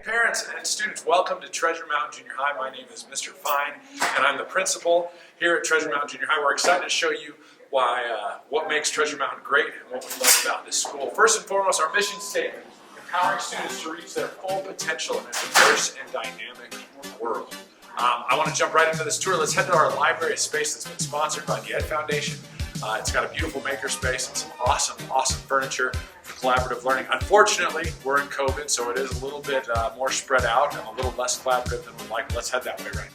Parents and students, welcome to Treasure Mountain Junior High. My name is Mr. Fine, and I'm the principal here at Treasure Mountain Junior High. We're excited to show you what makes Treasure Mountain great and what we love about this school. First and foremost, our mission statement: empowering students to reach their full potential in a diverse and dynamic world. I want to jump right into this tour. Let's head to our library, a space that's been sponsored by the Ed Foundation. It's got a beautiful maker space and some awesome furniture for collaborative learning. Unfortunately, we're in COVID, so it is a little bit more spread out and a little less collaborative than we'd like. Let's head that way, right?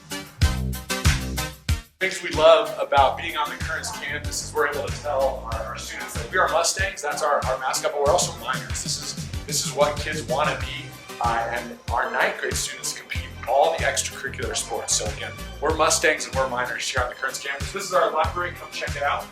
Things we love about being on the Currents campus is we're able to tell our students that we are Mustangs. That's our mascot, but we're also minors. This is what kids want to be, and our ninth grade students compete in all the extracurricular sports. So again, we're Mustangs and we're minors here on the Currents campus. This is our library. Come check it out.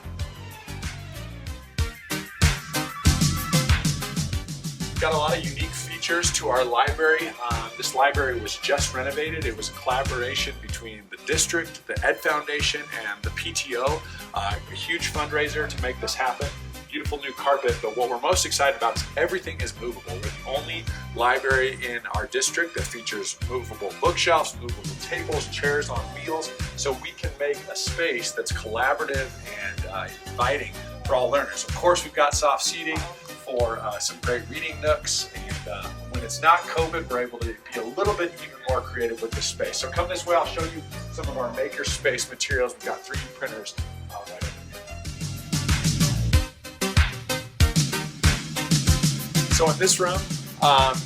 Got a lot of unique features to our library. This library was just renovated. It was a collaboration between the district, the Ed Foundation, and the PTO. A huge fundraiser to make this happen. Beautiful new carpet, but what we're most excited about is everything is movable. We're the only library in our district that features movable bookshelves, movable tables, chairs on wheels, so we can make a space that's collaborative and inviting for all learners. Of course, we've got soft seating for some great reading nooks, and when it's not COVID, we're able to be a little bit even more creative with this space. So come this way, I'll show you some of our maker space materials. We've got 3D printers right over here. So in this room,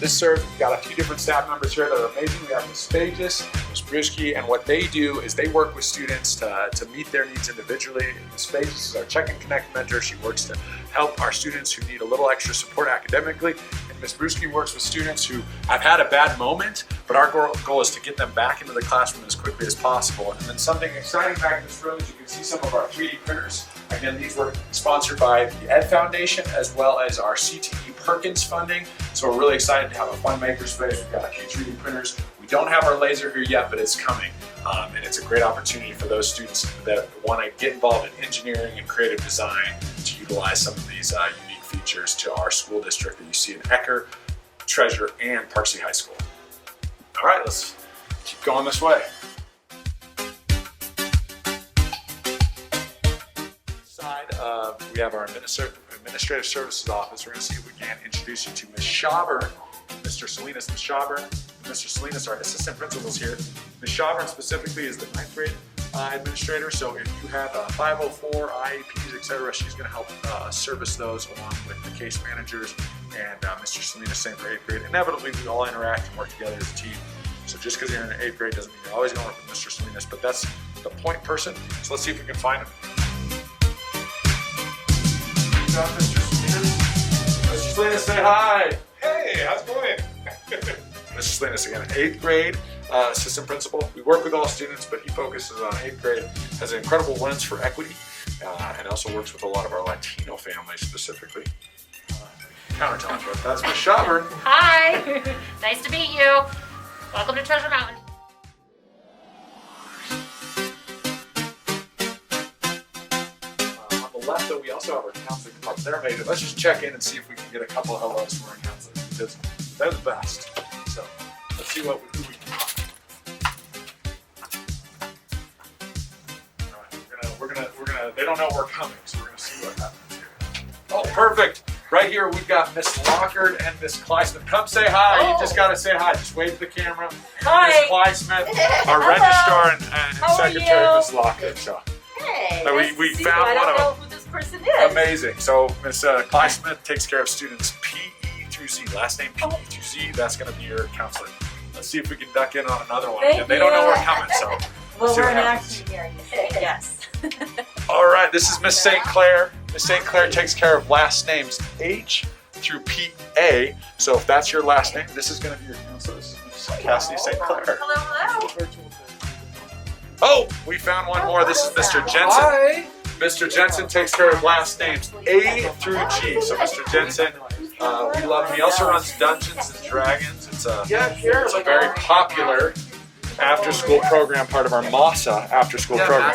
we've got a few different staff members here that are amazing. We have Ms. Stages, Ms. Bruschi, and what they do is they work with students to meet their needs individually. Ms. Stages is our Check and Connect mentor. She works to help our students who need a little extra support academically. And Ms. Bruschi works with students who have had a bad moment, but our goal is to get them back into the classroom as quickly as possible. And then something exciting back in this room is you can see some of our 3D printers. Again, these were sponsored by the Ed Foundation as well as our CTE Perkins funding. So we're really excited to have a fun maker space. We've got a few 3D printers. We don't have our laser here yet, but it's coming. And it's a great opportunity for those students that want to get involved in engineering and creative design to utilize some of these unique features to our school district that you see in Ecker, Treasure, and Park City High School. All right, let's keep going this way. We have our administrative services office. We're going to see if we can introduce you to Ms. Schaubern and Mr. Salinas. Ms. Schaubern and Mr. Salinas are assistant principals here. Ms. Schaubern specifically is the 9th grade administrator, so if you have 504 IEPs, etc., she's going to help service those along with the case managers, and Mr. Salinas, same for 8th grade. Inevitably, we all interact and work together as a team. So just because you're in 8th grade doesn't mean you're always going to work with Mr. Salinas, but that's the point person. So let's see if we can find him. Mr. Salinas. Mr. Salinas, say hi. Hey, how's it going? Mr. Salinas again, 8th grade assistant principal. We work with all students, but he focuses on 8th grade, has an incredible lens for equity, and also works with a lot of our Latino families specifically. Countertop, but that's Ms. Schaubern. Hi, nice to meet you. Welcome to Treasure Mountain. Left, though, we also have our counseling department. They're amazing. Let's just check in and see if we can get a couple of hellos from our counselors, because they're the best. So let's see who we can find. All right, we're gonna. They don't know we're coming, so we're gonna see what happens here. Oh, perfect. Right here we've got Miss Lockard and Miss Kleismith. Come say hi. You just gotta say hi. Just wave to the camera. Hi. Miss Kleismith, our registrar and secretary, Miss Lockard. So. Hey, So nice we to see found you. I one don't of know them. who this person is. Amazing. So Ms. Kleismith takes care of students PE through Z. Last name PE through Z. That's going to be your counselor. Let's see if we can duck in on another one. Thank They don't know you. we're coming, so Well, see we're what in happens. action here. Yes. All right, this is Miss St. Clair. Miss St. Clair takes care of last names H through PA. So if that's your last name, this is going to be your counselor. This is Miss Cassidy St. Clair. Hello, hello. Oh, we found one more. This is Mr. Jensen. Hi. Mr. Jensen takes care of last names A through G. So Mr. Jensen, we love him. He also runs Dungeons and Dragons. It's a very popular after-school program, part of our MASA after-school program.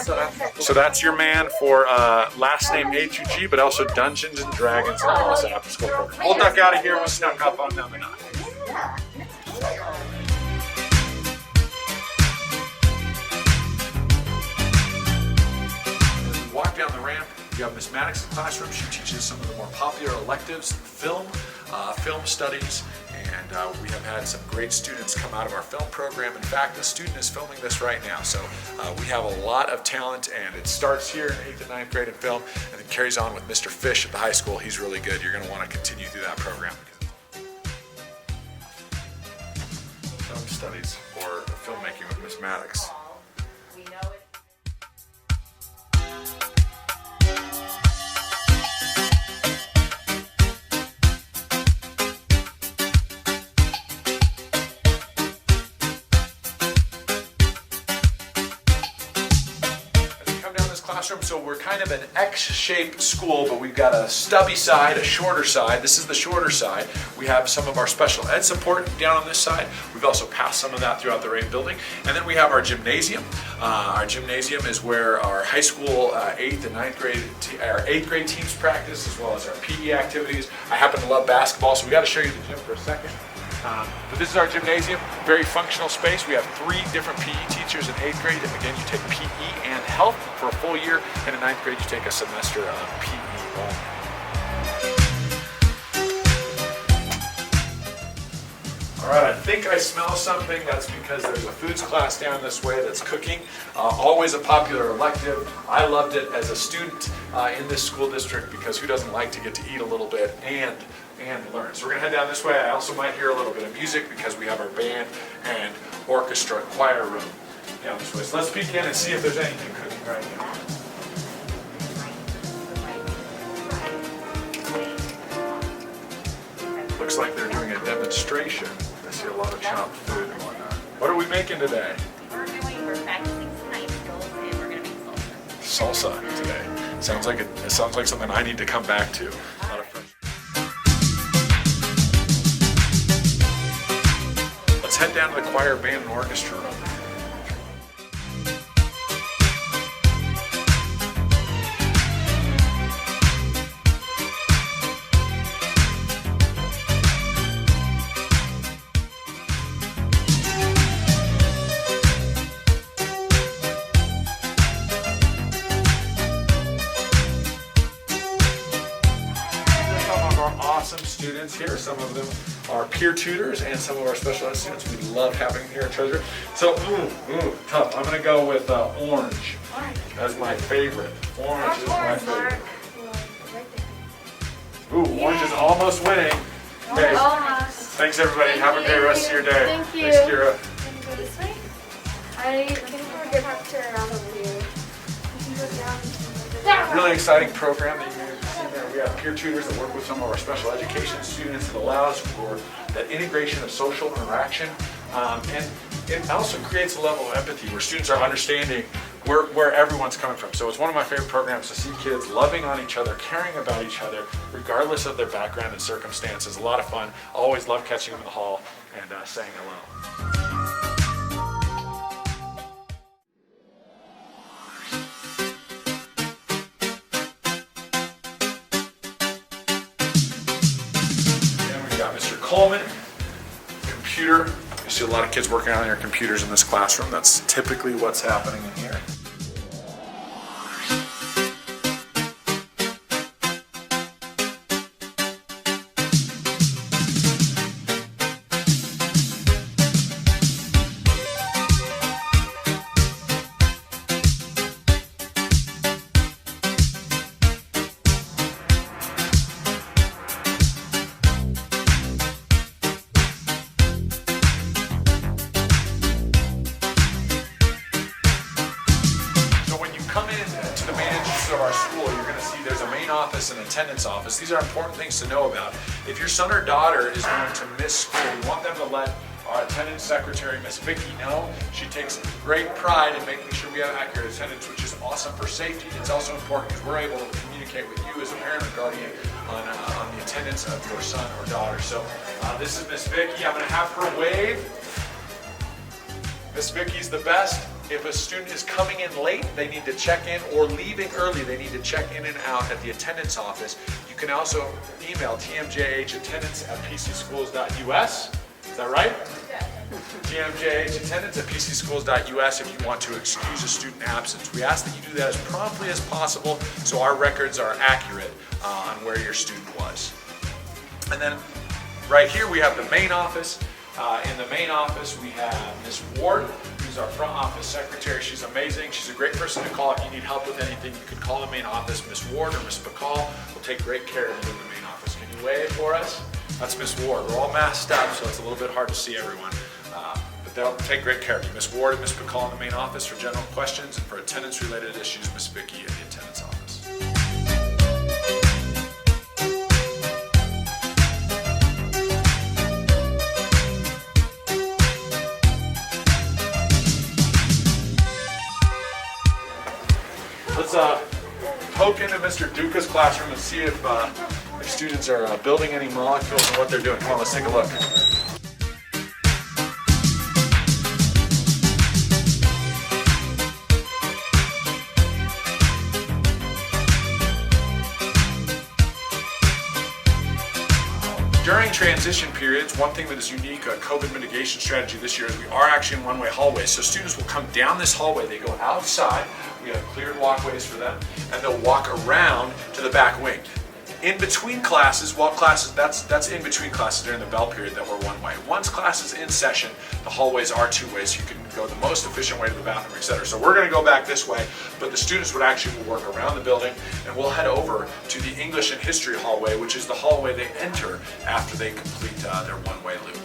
So that's your man for last name A through G, but also Dungeons and Dragons and MASA after-school program. We'll duck out of here. We'll snuck up on them enough. walk down the ramp, you have Miss Maddox's classroom. She teaches some of the more popular electives, film studies, and we have had some great students come out of our film program. In fact, a student is filming this right now. So we have a lot of talent, and it starts here in 8th and 9th grade in film, and then carries on with Mr. Fish at the high school. He's really good. You're going to want to continue through that program. Film studies or filmmaking with Miss Maddox. We know it. Classroom, so we're kind of an X-shaped school, but we've got a stubby side, a shorter side. This is the shorter side. We have some of our special ed support down on this side. We've also passed some of that throughout the building. And then we have our gymnasium. Our gymnasium is where our high school 8th and 9th grade, our 8th grade teams practice, as well as our PE activities. I happen to love basketball, so we got to show you the gym for a second. But this is our gymnasium, very functional space. We have 3 different PE teachers in 8th grade. And again, you take PE and health for a full year, and in 9th grade you take a semester of PE only. All right, I think I smell something. That's because there's a foods class down this way that's cooking. Always a popular elective. I loved it as a student in this school district, because who doesn't like to get to eat a little bit and learn. So we're gonna head down this way. I also might hear a little bit of music because we have our band and orchestra choir room down this way. So let's peek in and see if there's anything cooking right now. Looks like they're doing a demonstration. I see a lot of chopped food and whatnot. What are we making today? We're practicing tonight skills, and we're gonna make salsa. Salsa today. It sounds like something I need to come back to. A lot of fun. Let's head down to the choir, band, and orchestra room. Awesome students here. Some of them are peer tutors, and some of our special ed students. We love having them here at Treasure. So, tough. I'm going to go with orange as my favorite. Orange is my favorite. Orange is almost winning. Okay. Thanks, everybody. Have a great rest of your day. Thank you. Thanks, Kira. Can you go this way? I think we're going to have to turn around over here. You can go down. Really exciting program that you see there. We have peer tutors that work with some of our special education students. It allows for that integration of social interaction, and it also creates a level of empathy where students are understanding where everyone's coming from. So it's one of my favorite programs to see kids loving on each other, caring about each other, regardless of their background and circumstances. A lot of fun. Always love catching them in the hall and saying hello. Mr. Coleman, computer. You see a lot of kids working on their computers in this classroom. That's typically what's happening in here. of our school, you're going to see there's a main office and attendance office. These are important things to know about. If your son or daughter is going to miss school, we want them to let our attendance secretary, Miss Vicki, know. She takes great pride in making sure we have accurate attendance, which is awesome for safety. It's also important because we're able to communicate with you as a parent or guardian on the attendance of your son or daughter. So this is Miss Vicki. I'm going to have her wave. Miss Vicki's the best. If a student is coming in late, they need to check in, or leaving early, they need to check in and out at the attendance office. You can also email TMJH attendance@pcschools.us. Is that right? TMJH attendance at pcschools.us if you want to excuse a student absence. We ask that you do that as promptly as possible so our records are accurate on where your student was. And then right here we have the main office. In the main office we have Ms. Ward, who's our front office secretary. She's amazing. She's a great person to call if you need help with anything. You can call the main office. Ms. Ward or Ms. Bacall will take great care of you in the main office. Can you wave for us? That's Ms. Ward. We're all masked up, so it's a little bit hard to see everyone. But they'll take great care of you. Ms. Ward and Ms. Bacall in the main office for general questions, and for attendance-related issues, Ms. Vicky in the attendance office. Let's poke into Mr. Duca's classroom and see if students are building any molecules and what they're doing. Come on, let's take a look. During transition periods, one thing that is unique, a COVID mitigation strategy this year, is we are actually in one-way hallways. So students will come down this hallway, they go outside, we have cleared walkways for them, and they'll walk around to the back wing. In between classes, that's in between classes during the bell period that we're one way. Once class is in session, the hallways are two ways, so you can go the most efficient way to the bathroom, etc. So we're going to go back this way, but the students would actually work around the building, and we'll head over to the English and History hallway, which is the hallway they enter after they complete their one-way loop.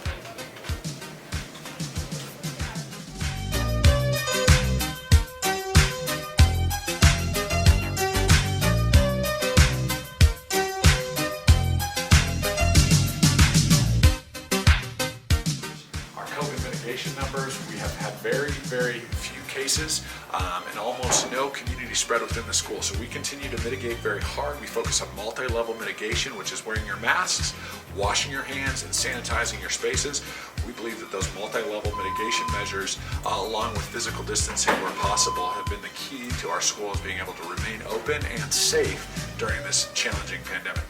Numbers, we have had very few cases and almost no community spread within the school. So we continue to mitigate very hard. We focus on multi-level mitigation, which is wearing your masks, washing your hands, and sanitizing your spaces. We believe that those multi-level mitigation measures, along with physical distancing where possible, have been the key to our schools being able to remain open and safe during this challenging pandemic.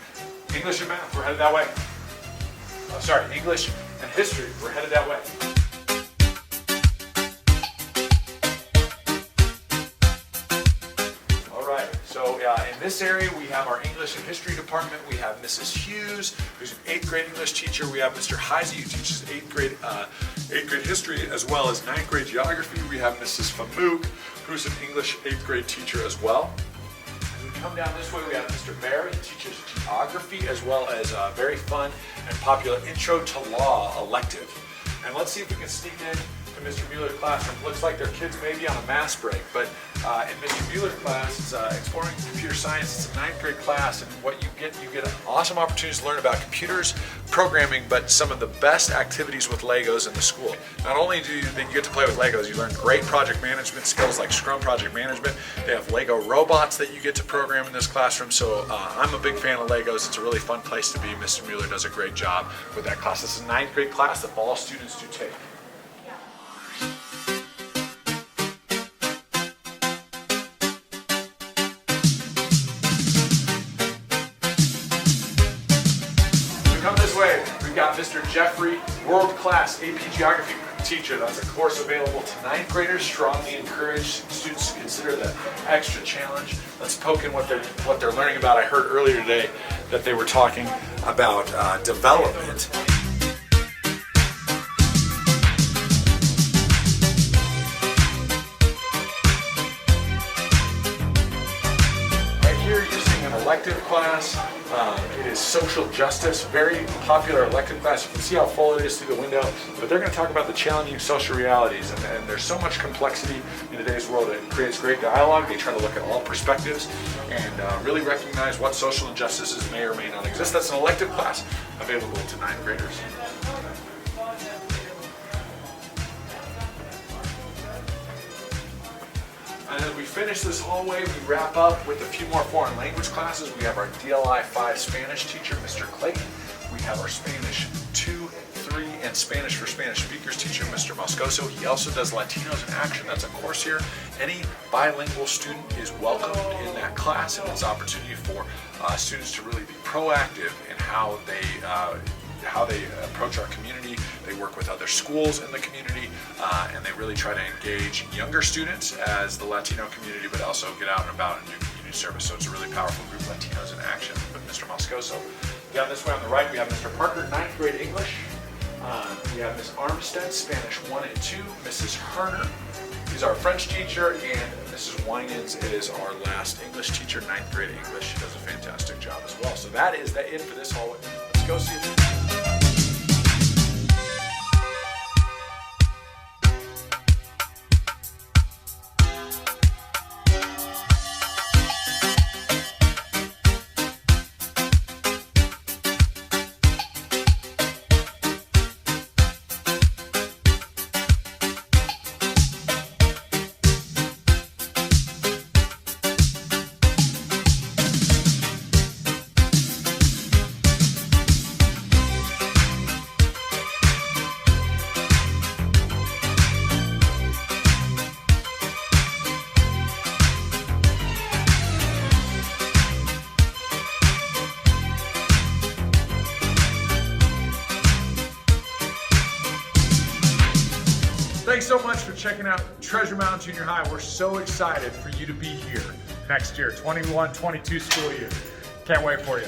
English and math, we're headed that way. English and history, we're headed that way. So in this area, we have our English and History department. We have Mrs. Hughes, who's an 8th grade English teacher. We have Mr. Heisey, who teaches 8th grade History as well as 9th grade Geography. We have Mrs. Famouk, who's an English 8th grade teacher as well. As we come down this way, we have Mr. Barry, who teaches Geography as well as a very fun and popular Intro to Law elective. And let's see if we can sneak in to Mr. Mueller's classroom. Looks like their kids may be on a mass break, but in Mr. Mueller's class, it's Exploring Computer Science. It's a 9th grade class, and what you get an awesome opportunity to learn about computers, programming, but some of the best activities with Legos in the school. Not only do you get to play with Legos, you learn great project management skills like Scrum project management. They have Lego robots that you get to program in this classroom, so I'm a big fan of Legos. It's a really fun place to be. Mr. Mueller does a great job with that class. This is a 9th grade class that all students do take. We've got Mr. Jeffrey, world-class AP Geography teacher. That's a course available to 9th graders. Strongly encourage students to consider the extra challenge. Let's poke in what they're learning about. I heard earlier today that they were talking about development. Right here, you're seeing an elective class. It is social justice, very popular elective class. You can see how full it is through the window, but they're going to talk about the challenging social realities, and there's so much complexity in today's world. It creates great dialogue. They try to look at all perspectives and really recognize what social injustices may or may not exist. That's an elective class available to 9th graders. And as we finish this hallway, we wrap up with a few more foreign language classes. We have our DLI 5 Spanish teacher, Mr. Clayton. We have our Spanish 2, 3, and Spanish for Spanish speakers teacher, Mr. Moscoso. He also does Latinos in Action. That's a course here. Any bilingual student is welcomed in that class, and it's an opportunity for students to really be proactive in how they how they approach our community. They work with other schools in the community, and they really try to engage younger students as the Latino community, but also get out and about and do community service. So it's a really powerful group, Latinos in Action, with Mr. Moscoso. Down this way on the right, we have Mr. Parker, 9th grade English. We have Ms. Armstead, Spanish 1 and 2. Mrs. Herner is our French teacher, and Mrs. Winans is our last English teacher, 9th grade English. She does a fantastic job as well. So that is the it for this hallway. Let's go see it. Thanks so much for checking out Treasure Mountain Junior High. We're so excited for you to be here next year, 21-22 school year. Can't wait for you.